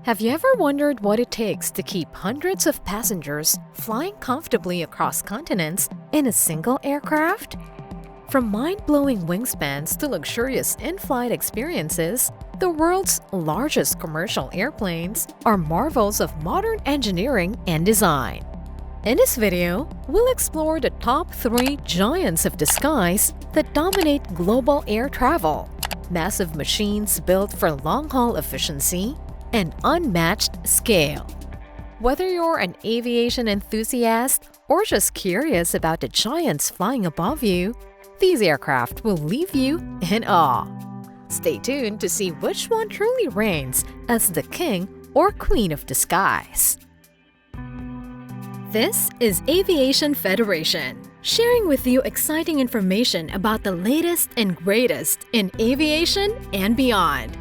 Have you ever wondered what it takes to keep hundreds of passengers flying comfortably across continents in a single aircraft? From mind-blowing wingspans to luxurious in-flight experiences, the world's largest commercial airplanes are marvels of modern engineering and design. In this video, we'll explore the top 3 giants of the skies that dominate global air travel, massive machines built for long-haul efficiency, and unmatched scale. Whether you're an aviation enthusiast or just curious about the giants flying above you, these aircraft will leave you in awe. Stay tuned to see which one truly reigns as the king or queen of the skies. This is Aviation Federation, sharing with you exciting information about the latest and greatest in aviation and beyond.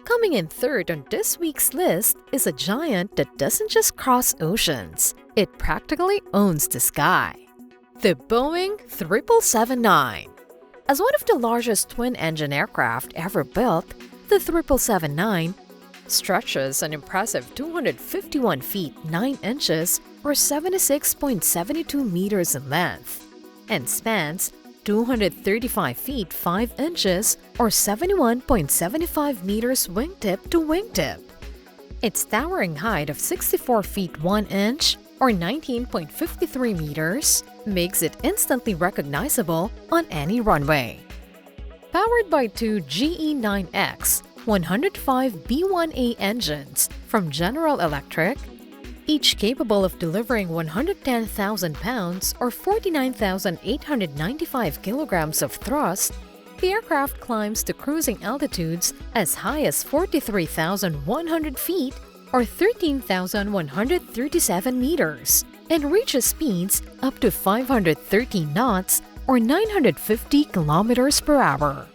Coming in third on this week's list is a giant that doesn't just cross oceans, it practically owns the sky. The Boeing 777-9. As one of the largest twin-engine aircraft ever built, the 777-9 stretches an impressive 251 feet 9 inches or 76.72 meters in length and spans 235 feet 5 inches or 71.75 meters wingtip to wingtip. Its towering height of 64 feet 1 inch or 19.53 meters makes it instantly recognizable on any runway. Powered by 2 GE9X 105B1A engines from General Electric, each capable of delivering 110,000 pounds or 49,895 kilograms of thrust, the aircraft climbs to cruising altitudes as high as 43,100 feet or 13,137 meters and reaches speeds up to 513 knots or 950 kilometers per hour.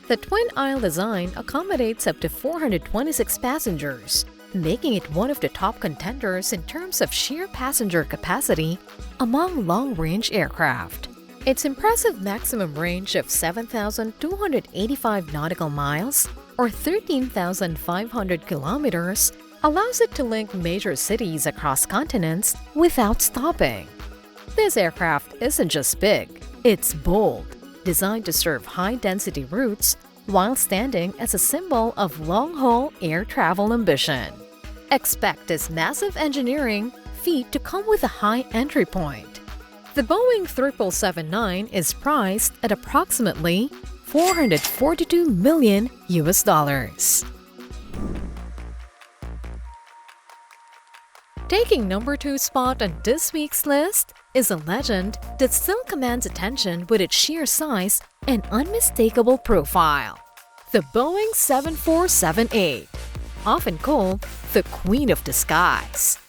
The twin-aisle design accommodates up to 426 passengers, making it one of the top contenders in terms of sheer passenger capacity among long-range aircraft. Its impressive maximum range of 7,285 nautical miles or 13,500 kilometers allows it to link major cities across continents without stopping. This aircraft isn't just big, it's bold, designed to serve high-density routes while standing as a symbol of long-haul air travel ambition. Expect this massive engineering feat to come with a high entry point. The Boeing 777-9 is priced at approximately $442 million. Taking number 2 spot on this week's list is a legend that still commands attention with its sheer size and unmistakable profile. The Boeing 747-8, often called the Queen of the Skies.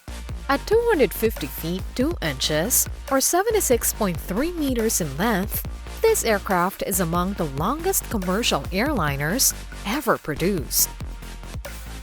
At 250 feet 2 inches or 76.3 meters in length, this aircraft is among the longest commercial airliners ever produced.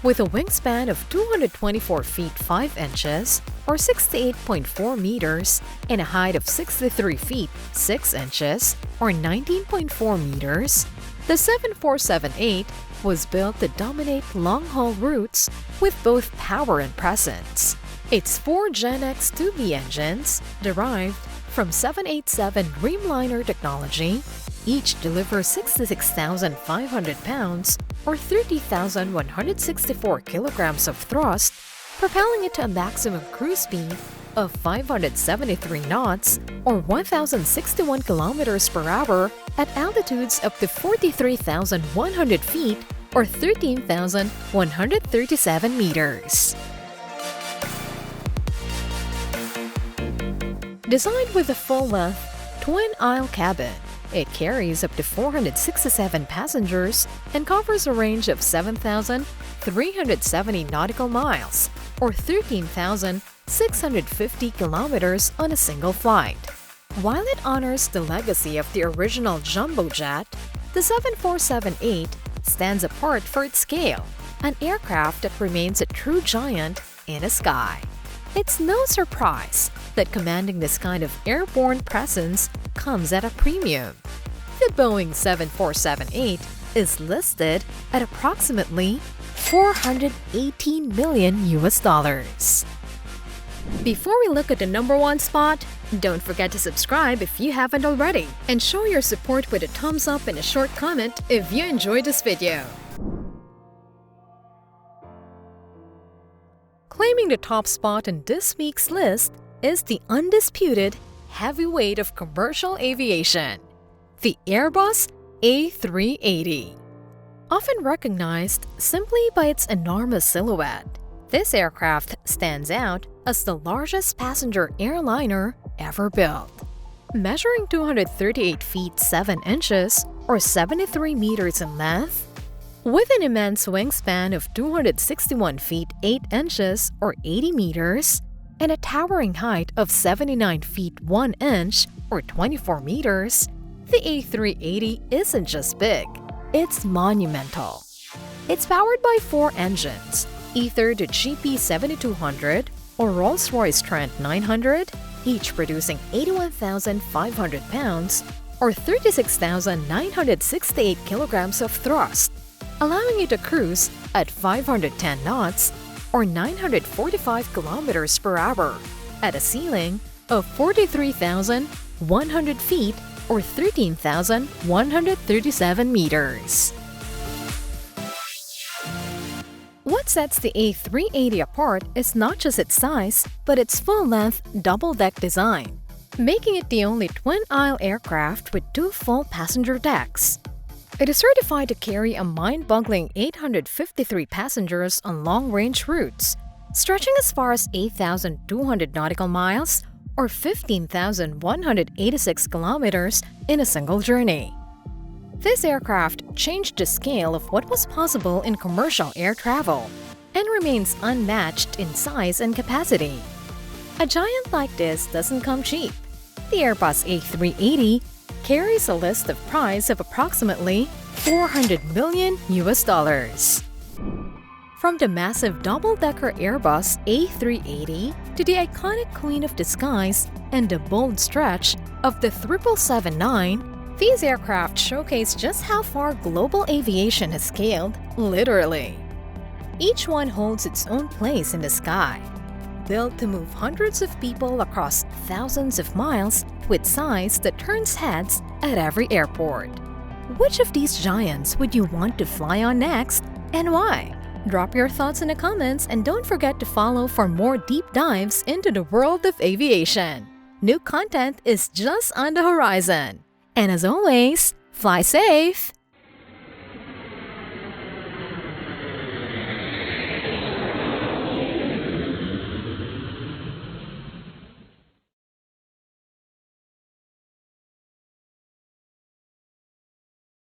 With a wingspan of 224 feet 5 inches or 68.4 meters and a height of 63 feet 6 inches or 19.4 meters, the 747-8 was built to dominate long-haul routes with both power and presence. Its 4 Gen X 2B engines, derived from 787 Dreamliner technology, each delivers 66,500 pounds or 30,164 kilograms of thrust, propelling it to a maximum cruise speed of 573 knots or 1,061 kilometers per hour at altitudes up to 43,100 feet or 13,137 meters. Designed with a full-length twin-aisle cabin, it carries up to 467 passengers and covers a range of 7,370 nautical miles or 13,650 kilometers on a single flight. While it honors the legacy of the original jumbo jet, the 747-8 stands apart for its scale, an aircraft that remains a true giant in the sky. It's no surprise that commanding this kind of airborne presence comes at a premium. The Boeing 7478 is listed at approximately $418 million. Before we look at the number one spot, don't forget to subscribe if you haven't already, and show your support with a thumbs up and a short comment if you enjoyed this video. Claiming the top spot in this week's list is the undisputed heavyweight of commercial aviation, the Airbus A380. Often recognized simply by its enormous silhouette, this aircraft stands out as the largest passenger airliner ever built. Measuring 238 feet 7 inches or 73 meters in length, with an immense wingspan of 261 feet 8 inches or 80 meters, and a towering height of 79 feet 1 inch or 24 meters, the A380 isn't just big, it's monumental. It's powered by 4 engines, either the GP7200 or Rolls-Royce Trent 900, each producing 81,500 pounds or 36,968 kilograms of thrust, allowing you to cruise at 510 knots or 945 kilometers per hour at a ceiling of 43,100 feet or 13,137 meters. What sets the A380 apart is not just its size, but its full-length double-deck design, making it the only twin-aisle aircraft with 2 full passenger decks. It is certified to carry a mind-boggling 853 passengers on long-range routes, stretching as far as 8,200 nautical miles or 15,186 kilometers in a single journey. This aircraft changed the scale of what was possible in commercial air travel and remains unmatched in size and capacity. A giant like this doesn't come cheap. The Airbus A380 carries a list of price of approximately $400 million. From the massive double-decker Airbus A380 to the iconic Queen of the Skies and the bold stretch of the 777-9, these aircraft showcase just how far global aviation has scaled, literally. Each one holds its own place in the sky, built to move hundreds of people across thousands of miles with size that turns heads at every airport. Which of these giants would you want to fly on next, and why? Drop your thoughts in the comments and don't forget to follow for more deep dives into the world of aviation. New content is just on the horizon. And as always, fly safe!